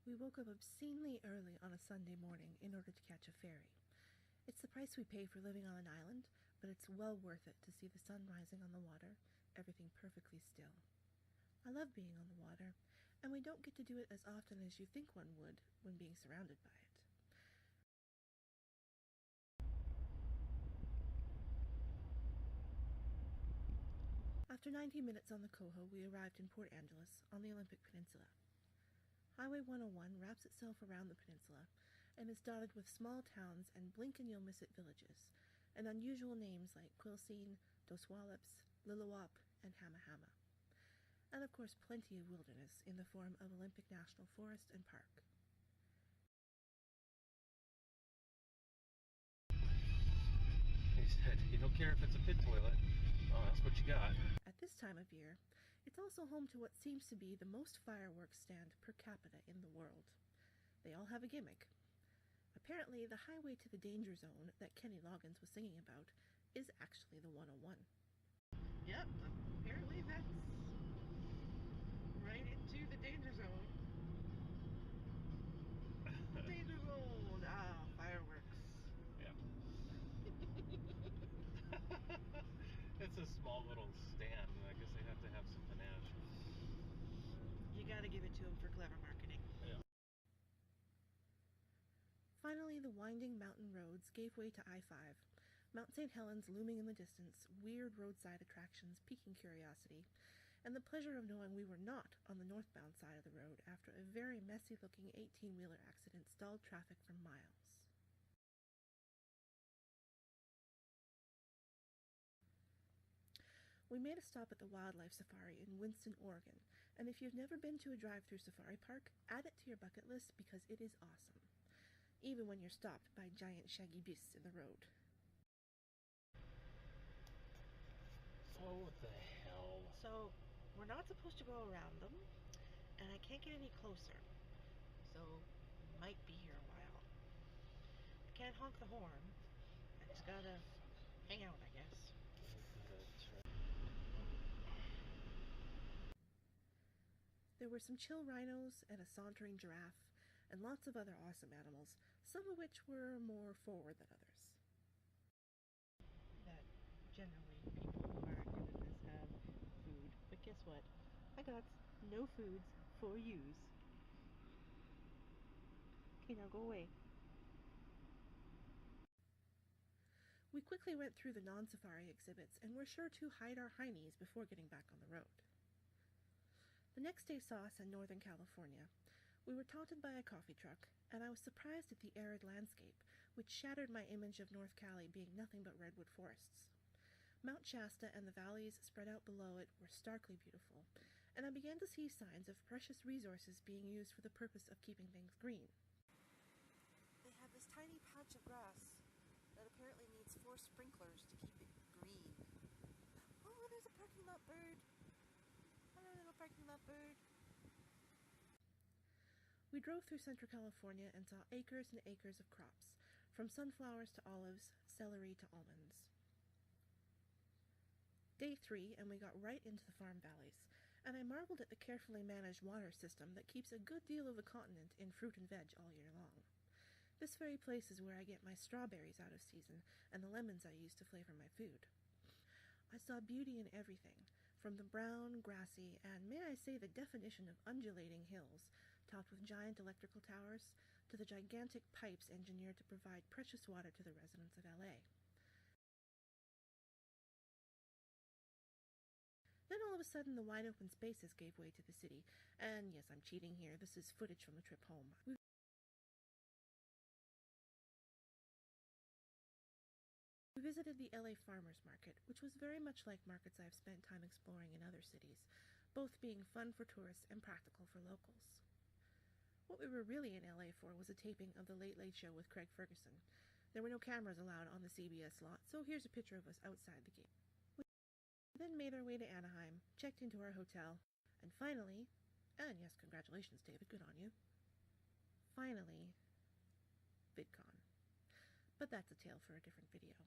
We woke up obscenely early on a Sunday morning in order to catch a ferry. It's the price we pay for living on an island, but it's well worth it to see the sun rising on the water, everything perfectly still. I love being on the water, and we don't get to do it as often as you think one would when being surrounded by it. After 90 minutes on the Coho, we arrived in Port Angeles on the Olympic Peninsula. Highway 101 wraps itself around the peninsula and is dotted with small towns and blink-and-you'll-miss-it villages, and unusual names like Quilcene, Dos Wallops, Lillooet, and Hamahama. And of course plenty of wilderness in the form of Olympic National Forest and Park. He said, "You don't care if it's a pit toilet. Oh, that's what you got." At this time of year, it's also home to what seems to be the most fireworks stand per capita in the world. They all have a gimmick. Apparently, the highway to the danger zone that Kenny Loggins was singing about is actually the 101. Yep, apparently that's right into the danger zone. Danger zone! Ah, fireworks. Yeah. It's a small little stand, and I guess they have to have some panache. You gotta give it to them for clever marketing. Yeah. Finally, the winding mountain roads gave way to I-5. Mount St. Helens looming in the distance, weird roadside attractions piquing curiosity, and the pleasure of knowing we were not on the northbound side of the road after a very messy-looking 18-wheeler accident stalled traffic for miles. We made a stop at the wildlife safari in Winston, Oregon, and if you've never been to a drive-through safari park, add it to your bucket list because it is awesome, even when you're stopped by giant shaggy beasts in the road. Oh, what the hell? So, we're not supposed to go around them, and I can't get any closer, so might be here a while. I can't honk the horn, I just gotta hang out, I guess. There were some chill rhinos and a sauntering giraffe, and lots of other awesome animals, some of which were more forward than others. That generally people who are good at this have food, but guess what? I got no foods for yous. Okay, now go away. We quickly went through the non-safari exhibits and were sure to hide our heinies before getting back on the road. The next day saw us in Northern California. We were taunted by a coffee truck, and I was surprised at the arid landscape, which shattered my image of North Cali being nothing but redwood forests. Mount Shasta and the valleys spread out below it were starkly beautiful, and I began to see signs of precious resources being used for the purpose of keeping things green. They have this tiny patch of grass that apparently needs 4 sprinklers to keep it green. Oh, there's a parking lot bird! Hello, little parking lot bird! We drove through Central California and saw acres and acres of crops, from sunflowers to olives, celery to almonds. Day 3, and we got right into the farm valleys, and I marveled at the carefully managed water system that keeps a good deal of the continent in fruit and veg all year long. This very place is where I get my strawberries out of season and the lemons I use to flavor my food. I saw beauty in everything, from the brown, grassy, and may I say the definition of undulating hills, topped with giant electrical towers, to the gigantic pipes engineered to provide precious water to the residents of LA. Then all of a sudden the wide open spaces gave way to the city, and yes, I'm cheating here, this is footage from the trip home. We visited the LA Farmers Market, which was very much like markets I've spent time exploring in other cities, both being fun for tourists and practical for locals. What we were really in LA for was a taping of The Late Late Show with Craig Ferguson. There were no cameras allowed on the CBS lot, so here's a picture of us outside the gate. We then made our way to Anaheim, checked into our hotel, and finally, and yes, congratulations David, good on you, finally, Vidcon. But that's a tale for a different video.